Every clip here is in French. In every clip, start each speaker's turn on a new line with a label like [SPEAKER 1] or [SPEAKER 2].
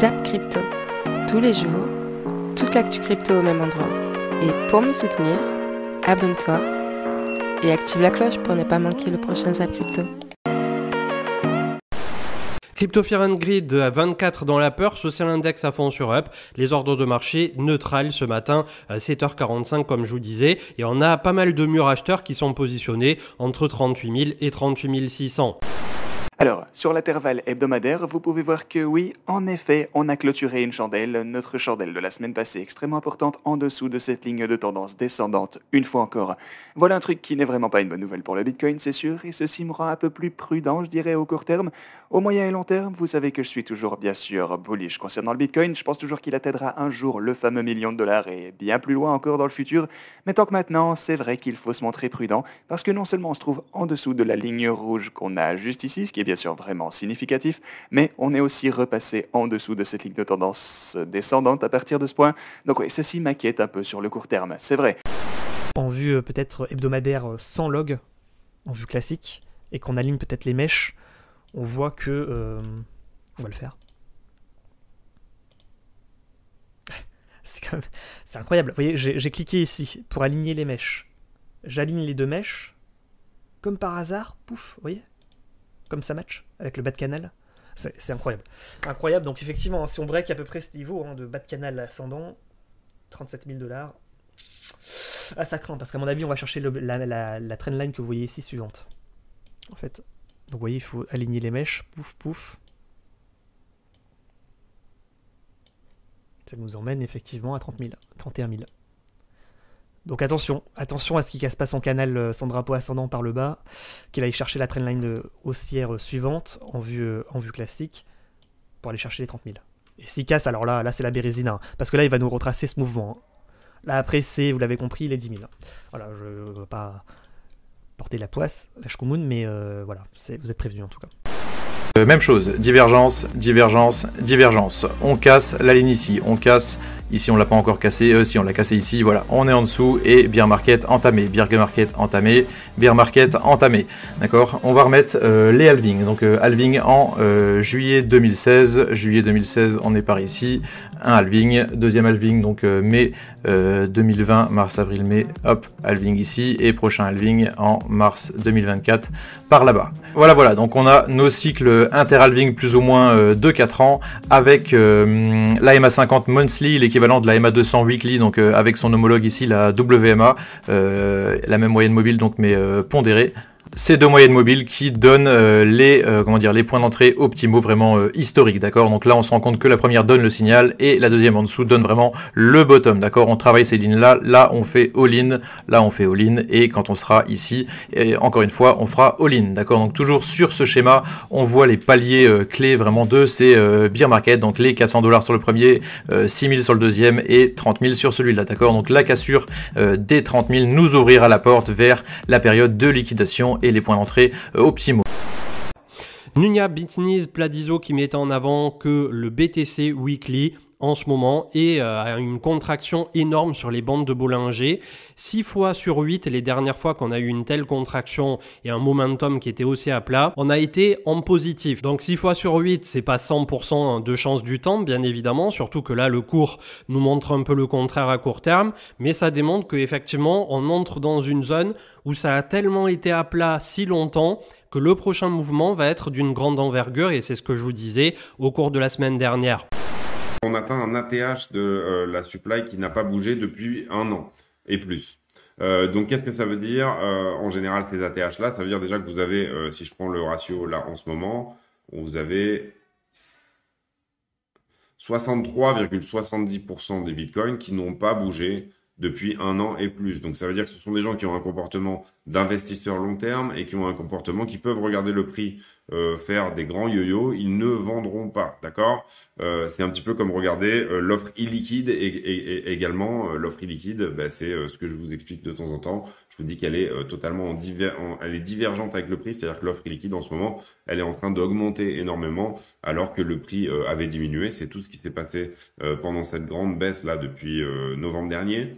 [SPEAKER 1] Zap Crypto. Tous les jours, toute l'actu crypto au même endroit. Et pour me soutenir, abonne-toi et active la cloche pour ne pas manquer le prochain Zap Crypto.
[SPEAKER 2] Crypto Fear and Greed à 24 dans la peur, Social Index à fond sur Up, les ordres de marché neutrales ce matin à 7h45 comme je vous disais, et on a pas mal de murs acheteurs qui sont positionnés entre 38 000 et 38 600.
[SPEAKER 3] Alors, sur l'intervalle hebdomadaire, vous pouvez voir que oui, en effet, on a clôturé une chandelle, notre chandelle de la semaine passée extrêmement importante en dessous de cette ligne de tendance descendante, une fois encore. Voilà un truc qui n'est vraiment pas une bonne nouvelle pour le Bitcoin, c'est sûr, et ceci me rend un peu plus prudent, je dirais, au court terme. Au moyen et long terme, vous savez que je suis toujours, bien sûr, bullish concernant le Bitcoin. Je pense toujours qu'il atteindra un jour le fameux million de dollars et bien plus loin encore dans le futur. Mais tant que maintenant, c'est vrai qu'il faut se montrer prudent, parce que non seulement on se trouve en dessous de la ligne rouge qu'on a juste ici, ce qui est bien sûr vraiment significatif, mais on est aussi repassé en dessous de cette ligne de tendance descendante à partir de ce point. Donc oui, ceci m'inquiète un peu sur le court terme, c'est vrai.
[SPEAKER 4] En vue peut-être hebdomadaire sans log, en vue classique, et qu'on aligne peut-être les mèches, on voit que... on va le faire. C'est incroyable. Vous voyez, j'ai cliqué ici pour aligner les mèches. J'aligne les deux mèches. Comme par hasard, pouf, vous voyez, comme ça match avec le bas de canal. C'est incroyable. Incroyable, donc effectivement, si on break à peu près ce niveau de bas de canal ascendant, 37 000 $, ah ça craint, parce qu'à mon avis, on va chercher la trendline que vous voyez ici suivante. En fait, donc vous voyez, il faut aligner les mèches, pouf, pouf. Ça nous emmène effectivement à 30 000, 31 000. Donc attention à ce qu'il casse pas son canal, son drapeau ascendant par le bas, qu'il aille chercher la trendline haussière suivante en vue classique pour aller chercher les 30 000. Et s'il casse, alors là c'est la bérésina, parce que là il va nous retracer ce mouvement. Là après c'est, vous l'avez compris, les 10 000. Voilà, je ne veux pas porter la poisse, la shkumun, mais voilà, vous êtes prévenus en tout cas.
[SPEAKER 5] Même chose, divergence, divergence, divergence. On casse la ligne ici, on casse ici, on l'a pas encore cassé, si on l'a cassé ici, voilà, on est en dessous et bear market entamé, bear market entamé, bear market entamé. D'accord, on va remettre les halving. Donc halving en juillet 2016, on est par ici, un halving, deuxième halving, donc mai 2020, mars, avril, mai, hop, halving ici, et prochain halving en mars 2024 par là-bas. Voilà, donc on a nos cycles inter-halving plus ou moins de 4 ans avec la MA50 monthly, l'équivalent de la MA200 weekly, donc avec son homologue ici, la WMA, la même moyenne mobile, donc mais pondérée. Ces deux moyennes mobiles qui donnent les points d'entrée optimaux vraiment historiques, d'accord. Donc là on se rend compte que la première donne le signal et la deuxième en dessous donne vraiment le bottom, d'accord. On travaille ces lignes là on fait all-in, là on fait all-in, et quand on sera ici, et encore une fois on fera all-in, d'accord. Donc toujours sur ce schéma on voit les paliers clés vraiment de ces bear market, donc les 400 $ sur le premier, 6 000 sur le deuxième et 30 000 sur celui-là, d'accord. Donc la cassure des 30 000 nous ouvrira la porte vers la période de liquidation et les points d'entrée optimaux.
[SPEAKER 2] Nunia Bitniz Pladizo qui mettait en avant que le BTC Weekly en ce moment est à une contraction énorme sur les bandes de Bollinger. 6 fois sur 8, les dernières fois qu'on a eu une telle contraction et un momentum qui était aussi à plat, on a été en positif. Donc 6 fois sur 8, c'est pas 100% de chance du temps, bien évidemment, surtout que là, le cours nous montre un peu le contraire à court terme, mais ça démontre qu'effectivement, on entre dans une zone où ça a tellement été à plat si longtemps que le prochain mouvement va être d'une grande envergure, et c'est ce que je vous disais au cours de la semaine dernière.
[SPEAKER 6] On atteint un ATH de la supply qui n'a pas bougé depuis 1 an et plus. Donc qu'est-ce que ça veut dire en général ces ATH là? Ça veut dire déjà que vous avez, si je prends le ratio là en ce moment, vous avez 63,70% des bitcoins qui n'ont pas bougé depuis 1 an et plus. Donc ça veut dire que ce sont des gens qui ont un comportement d'investisseurs long terme et qui ont un comportement qui peuvent regarder le prix faire des grands yo-yo, ils ne vendront pas, d'accord. C'est un petit peu comme regarder l'offre illiquide et également l'offre illiquide, c'est ce que je vous explique de temps en temps. Je vous dis qu'elle est totalement elle est divergente avec le prix, c'est-à-dire que l'offre illiquide en ce moment, elle est en train d'augmenter énormément alors que le prix avait diminué. C'est tout ce qui s'est passé pendant cette grande baisse là depuis novembre dernier.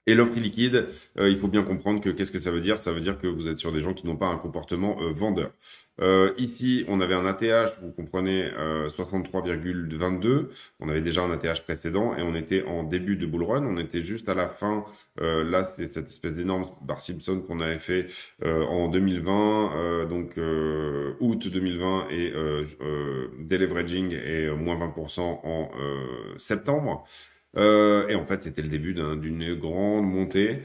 [SPEAKER 6] Et l'offre illiquide, il faut bien comprendre que qu'est-ce que ça veut dire? Ça veut dire que vous êtes sur des gens qui n'ont pas un comportement vendeur. Ici, on avait un ATH, vous comprenez, 63,22. On avait déjà un ATH précédent et on était en début de bull run. On était juste à la fin. Là, c'est cette espèce d'énorme bar Simpson qu'on avait fait en 2020, donc août 2020 et deleveraging et moins 20% en septembre. Et en fait, c'était le début d'une grande montée.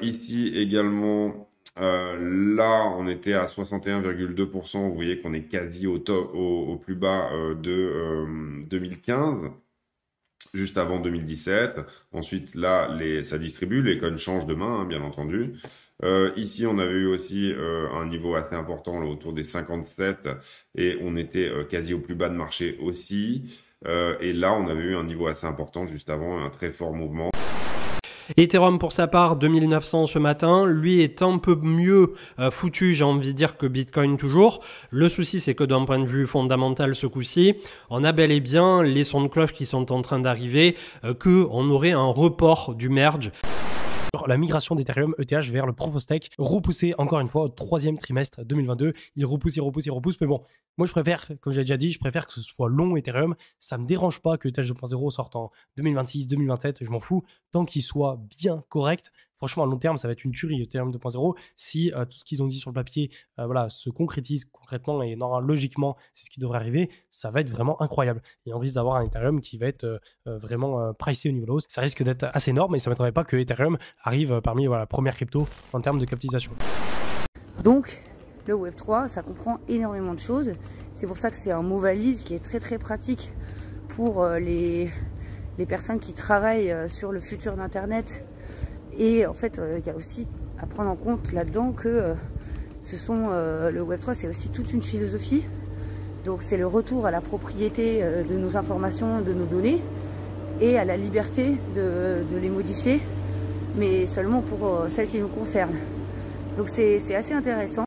[SPEAKER 6] Ici également, là, on était à 61,2%. Vous voyez qu'on est quasi au plus bas de 2015, juste avant 2017. Ensuite, là, ça distribue. Les coins changent de main, hein, bien entendu. Ici, on avait eu aussi un niveau assez important là, autour des 57 et on était quasi au plus bas de marché aussi. Et là, on avait eu un niveau assez important juste avant, un très fort mouvement.
[SPEAKER 2] Ethereum pour sa part, 2900 ce matin, lui est un peu mieux foutu, j'ai envie de dire, que Bitcoin toujours. Le souci, c'est que d'un point de vue fondamental ce coup-ci, on a bel et bien les sons de cloche qui sont en train d'arriver, qu'on aurait un report du merge.
[SPEAKER 7] La migration d'Ethereum ETH vers le Proof of Stake, repoussée encore une fois au 3e trimestre 2022. Il repousse. Mais bon, moi je préfère, comme j'ai déjà dit, je préfère que ce soit long Ethereum. Ça me dérange pas que ETH 2.0 sorte en 2026, 2027, je m'en fous. Tant qu'il soit bien correct, franchement à long terme, ça va être une tuerie Ethereum 2.0. Si tout ce qu'ils ont dit sur le papier se concrétise concrètement et normalement, logiquement, c'est ce qui devrait arriver, ça va être vraiment incroyable. Et on risque d'avoir un Ethereum qui va être vraiment pricé au niveau de la hausse. Ça risque d'être assez énorme et ça ne m'étonnerait pas que Ethereum arrive parmi la première crypto en termes de capitalisation.
[SPEAKER 8] Donc, le Web3, ça comprend énormément de choses. C'est pour ça que c'est un mot valise qui est très très pratique pour les personnes qui travaillent sur le futur d'Internet. Et en fait, il y a aussi à prendre en compte là-dedans que le Web3, c'est aussi toute une philosophie. Donc c'est le retour à la propriété de nos informations, de nos données, et à la liberté de les modifier, mais seulement pour celles qui nous concernent. Donc c'est assez intéressant.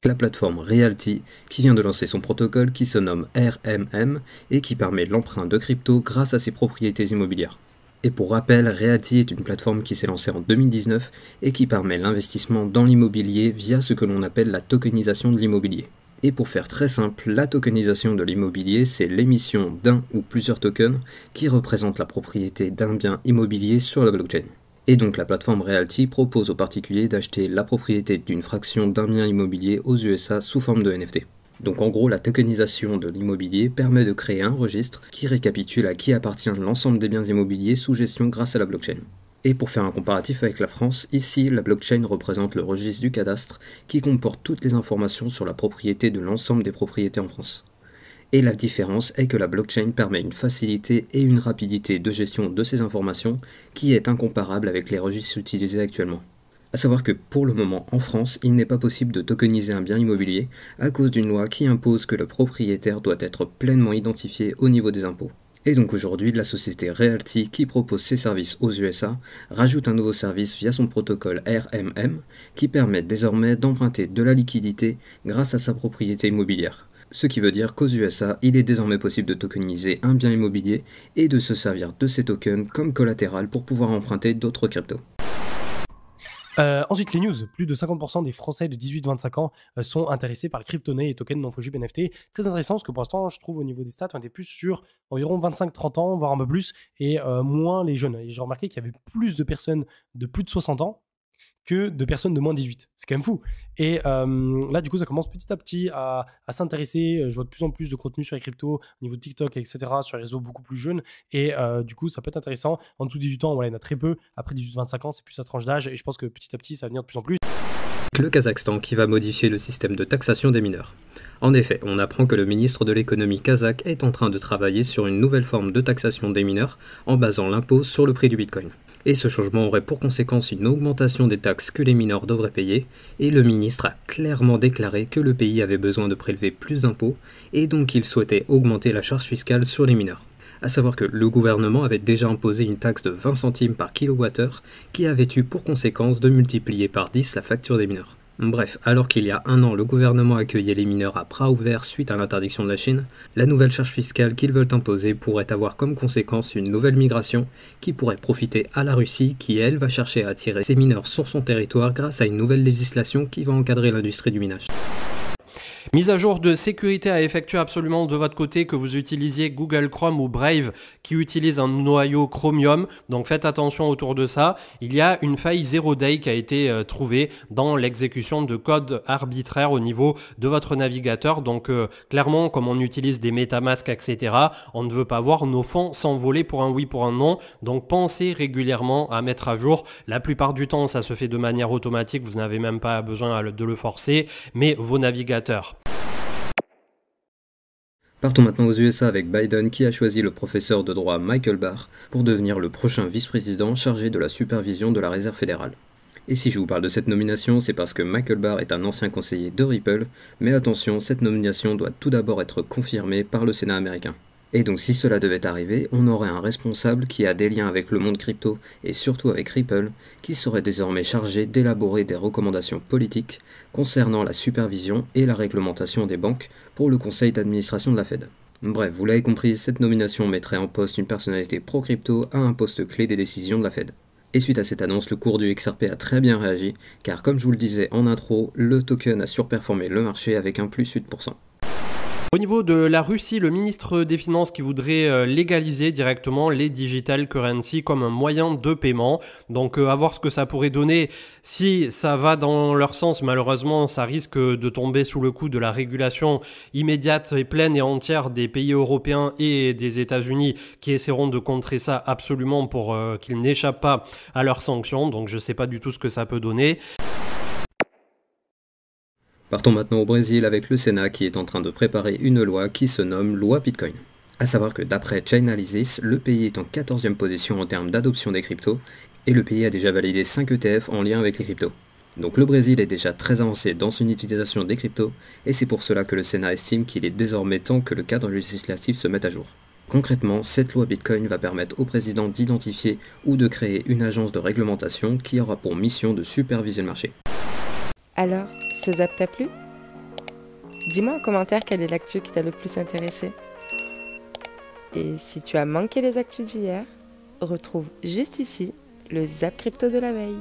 [SPEAKER 9] La plateforme Realty qui vient de lancer son protocole qui se nomme RMM et qui permet l'emprunt de crypto grâce à ses propriétés immobilières. Et pour rappel, Realty est une plateforme qui s'est lancée en 2019 et qui permet l'investissement dans l'immobilier via ce que l'on appelle la tokenisation de l'immobilier. Et pour faire très simple, la tokenisation de l'immobilier, c'est l'émission d'un ou plusieurs tokens qui représentent la propriété d'un bien immobilier sur la blockchain. Et donc la plateforme Realty propose aux particuliers d'acheter la propriété d'une fraction d'un bien immobilier aux USA sous forme de NFT. Donc en gros, la tokenisation de l'immobilier permet de créer un registre qui récapitule à qui appartient l'ensemble des biens immobiliers sous gestion grâce à la blockchain. Et pour faire un comparatif avec la France, ici la blockchain représente le registre du cadastre qui comporte toutes les informations sur la propriété de l'ensemble des propriétés en France. Et la différence est que la blockchain permet une facilité et une rapidité de gestion de ces informations qui est incomparable avec les registres utilisés actuellement. A savoir que pour le moment en France, il n'est pas possible de tokeniser un bien immobilier à cause d'une loi qui impose que le propriétaire doit être pleinement identifié au niveau des impôts. Et donc aujourd'hui, la société Realty qui propose ses services aux USA rajoute un nouveau service via son protocole RMM qui permet désormais d'emprunter de la liquidité grâce à sa propriété immobilière. Ce qui veut dire qu'aux USA, il est désormais possible de tokeniser un bien immobilier et de se servir de ces tokens comme collatéral pour pouvoir emprunter d'autres cryptos.
[SPEAKER 7] Ensuite, les news. Plus de 50% des Français de 18-25 ans sont intéressés par les crypto-monnaies et tokens non fungibles NFT. Très intéressant parce que pour l'instant, je trouve au niveau des stats, on était plus sur environ 25-30 ans, voire un peu plus, et moins les jeunes. Et j'ai remarqué qu'il y avait plus de personnes de plus de 60 ans que de personnes de moins de 18. C'est quand même fou. Et là, du coup, ça commence petit à petit à s'intéresser. Je vois de plus en plus de contenu sur les cryptos, au niveau de TikTok, etc., sur les réseaux beaucoup plus jeunes. Et du coup, ça peut être intéressant. En dessous de 18 ans, voilà, il y en a très peu. Après 18-25 ans, c'est plus sa tranche d'âge. Et je pense que petit à petit, ça va venir de plus en plus.
[SPEAKER 9] Le Kazakhstan qui va modifier le système de taxation des mineurs. En effet, on apprend que le ministre de l'économie kazakh est en train de travailler sur une nouvelle forme de taxation des mineurs en basant l'impôt sur le prix du bitcoin. Et ce changement aurait pour conséquence une augmentation des taxes que les mineurs devraient payer, et le ministre a clairement déclaré que le pays avait besoin de prélever plus d'impôts, et donc il souhaitait augmenter la charge fiscale sur les mineurs. A savoir que le gouvernement avait déjà imposé une taxe de 20 centimes par kilowattheure qui avait eu pour conséquence de multiplier par 10 la facture des mineurs. Bref, alors qu'il y a un an, le gouvernement accueillait les mineurs à bras ouverts suite à l'interdiction de la Chine, la nouvelle charge fiscale qu'ils veulent imposer pourrait avoir comme conséquence une nouvelle migration qui pourrait profiter à la Russie qui, elle, va chercher à attirer ses mineurs sur son territoire grâce à une nouvelle législation qui va encadrer l'industrie du minage.
[SPEAKER 2] Mise à jour de sécurité à effectuer absolument de votre côté, que vous utilisiez Google Chrome ou Brave qui utilise un noyau Chromium. Donc faites attention autour de ça. Il y a une faille 0 day qui a été trouvée dans l'exécution de code arbitraire au niveau de votre navigateur. Donc clairement, comme on utilise des MetaMask, etc., on ne veut pas voir nos fonds s'envoler pour un oui, pour un non. Donc pensez régulièrement à mettre à jour. La plupart du temps, ça se fait de manière automatique. Vous n'avez même pas besoin de le forcer, mais vos navigateurs.
[SPEAKER 9] Partons maintenant aux USA avec Biden qui a choisi le professeur de droit Michael Barr pour devenir le prochain vice-président chargé de la supervision de la Réserve fédérale. Et si je vous parle de cette nomination, c'est parce que Michael Barr est un ancien conseiller de Ripple, mais attention, cette nomination doit tout d'abord être confirmée par le Sénat américain. Et donc si cela devait arriver, on aurait un responsable qui a des liens avec le monde crypto et surtout avec Ripple, qui serait désormais chargé d'élaborer des recommandations politiques concernant la supervision et la réglementation des banques pour le conseil d'administration de la Fed. Bref, vous l'avez compris, cette nomination mettrait en poste une personnalité pro-crypto à un poste clé des décisions de la Fed. Et suite à cette annonce, le cours du XRP a très bien réagi, car comme je vous le disais en intro, le token a surperformé le marché avec un plus 8%.
[SPEAKER 2] Au niveau de la Russie, le ministre des Finances qui voudrait légaliser directement les digital currency comme un moyen de paiement. Donc à voir ce que ça pourrait donner. Si ça va dans leur sens, malheureusement, ça risque de tomber sous le coup de la régulation immédiate et pleine et entière des pays européens et des États-Unis qui essaieront de contrer ça absolument pour qu'ils n'échappent pas à leurs sanctions. Donc je ne sais pas du tout ce que ça peut donner.
[SPEAKER 9] Partons maintenant au Brésil avec le Sénat qui est en train de préparer une loi qui se nomme Loi Bitcoin. A savoir que d'après Chainalysis, le pays est en 14e position en termes d'adoption des cryptos, et le pays a déjà validé 5 ETF en lien avec les cryptos. Donc le Brésil est déjà très avancé dans son utilisation des cryptos, et c'est pour cela que le Sénat estime qu'il est désormais temps que le cadre législatif se mette à jour. Concrètement, cette loi Bitcoin va permettre au président d'identifier ou de créer une agence de réglementation qui aura pour mission de superviser le marché.
[SPEAKER 1] Alors, ce zap t'a plu? Dis-moi en commentaire quelle est l'actu qui t'a le plus intéressé. Et si tu as manqué les actus d'hier, retrouve juste ici le zap crypto de la veille.